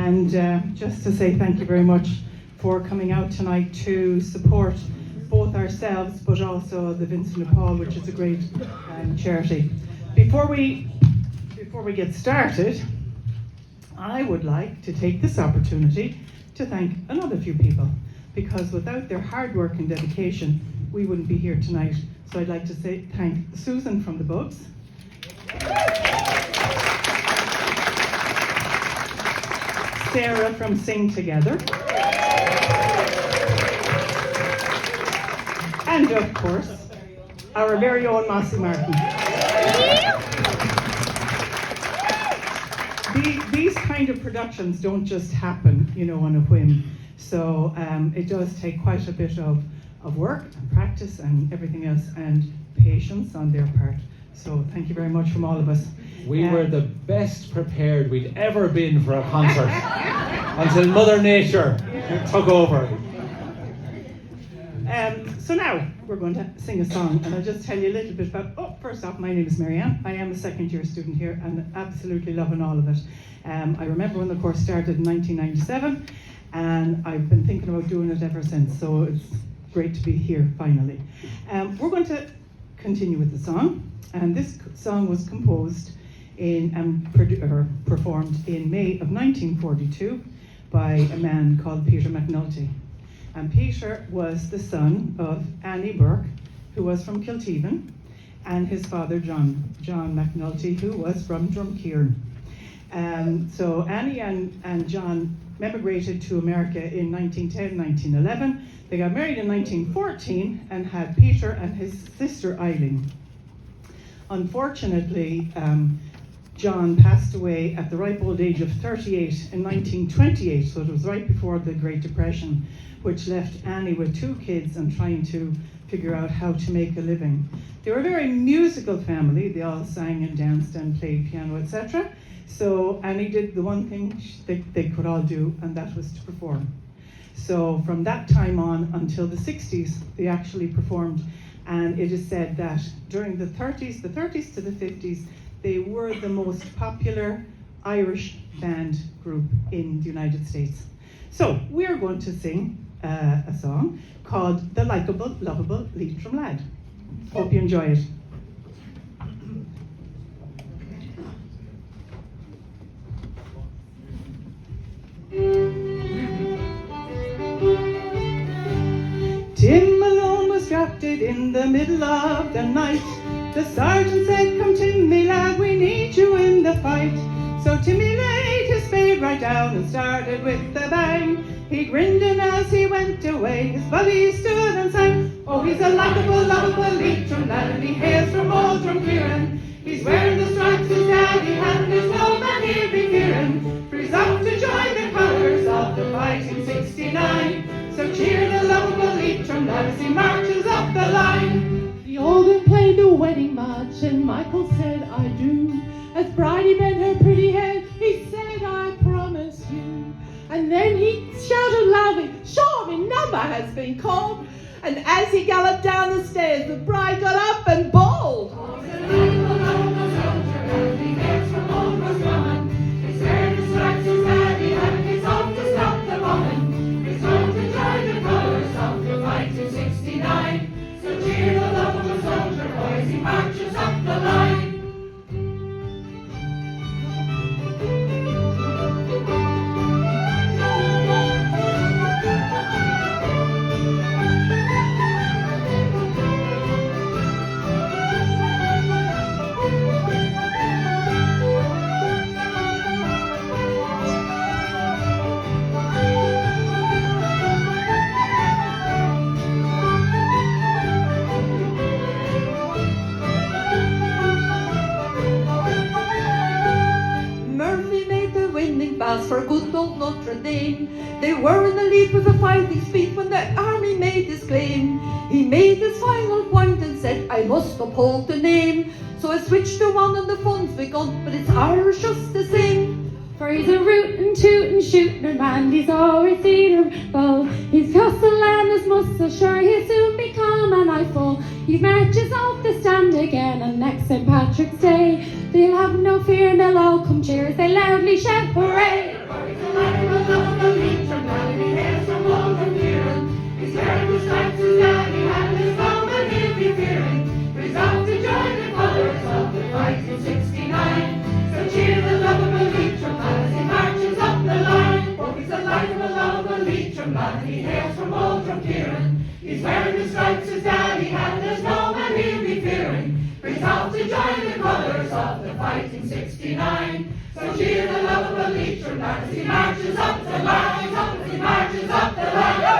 And just to say thank you very much for coming out tonight to support both ourselves but also the Vincent de Paul, which is a great charity. Before we get started, I would like to take this opportunity to thank another few people, because without their hard work and dedication, we wouldn't be here tonight. So I'd like to thank Susan from the Bugs, Sarah from Sing Together, and of course, our very own Mossy Martin. These kind of productions don't just happen, on a whim. So it does take quite a bit of work and practice and everything else, and patience on their part. So thank you very much from all of us. We were the best prepared we'd ever been for a concert until Mother Nature took over. So now we're going to sing a song, and I'll just tell you a little bit about, first off, my name is Marianne. I am a second year student here and absolutely loving all of it. I remember when the course started in 1997, and I've been thinking about doing it ever since, so it's great to be here finally. We're going to continue with the song, and this song was composed performed in May of 1942 by a man called Peter McNulty. And Peter was the son of Annie Burke, who was from Kilteven, and his father John McNulty, who was from Drumshanbo. So Annie and John emigrated to America in 1910, 1911. They got married in 1914 and had Peter and his sister Eileen. Unfortunately, John passed away at the ripe old age of 38 in 1928, so it was right before the Great Depression, which left Annie with 2 kids and trying to figure out how to make a living. They were a very musical family. They all sang and danced and played piano, etc. So Annie did the one thing they could all do, and that was to perform. So from that time on until the 60s, they actually performed, and it is said that during the 30s to the 50s, they were the most popular Irish band group in the United States. So we're going to sing a song called The Likeable, Loveable Leitrim Lad. Hope you enjoy it. Tim Malone was drafted in the middle of the night. The sergeant said, "Come Timmy lad, we need you in the fight." So Timmy laid his spade right down and started with a bang. He grinned, and as he went away, his buddies stood and sang, "Oh, he's a likeable, lovable Leitrim lad, and he hails from old Drumshanbo. He's wearing the stripes his daddy had, and there's no man here be fearing, for he's off to join the colours of the fighting 69. So cheer the lovable Leitrim lad as he marches up the line." The organ played the wedding march, and Michael said, "I do." As Bridie bent her pretty head, he said, "I promise you." And then he shouted loudly, "Sure, my number has been called." And as he galloped down the stairs, the bride got up and bawled, "Oh, the likeable, lovable soldier, and he hails from old Roscommon. He's wearing the stripes his daddy had, and he's off to stop the bombing. He's going to join the colours of the fighting 69. So cheer the lovable soldier, boys, he marches up the line." For good old Notre Dame, they were in the lead with a fighting speed when the army made this claim. He made his final point and said, "I must uphold the name." So I switched to one of the funds begun, but it's Irish just the same. For he's a rootin', tootin', shootin' man, he's always eatable. He's crossed the land as muscle, sure he'll soon become an eyeful. He marches off the stand again, and next St. Patrick's Day, they'll have no fear and they'll all come cheer as they loudly shout hooray. lad, he hails from old Drumkieran. He's wearing the stripes his daddy had, there's no man he'll be fearing. For he's off to join the colours of the fighting 69. So cheer the Loveable Leitrim lad as he marches up the line, as he marches up the line.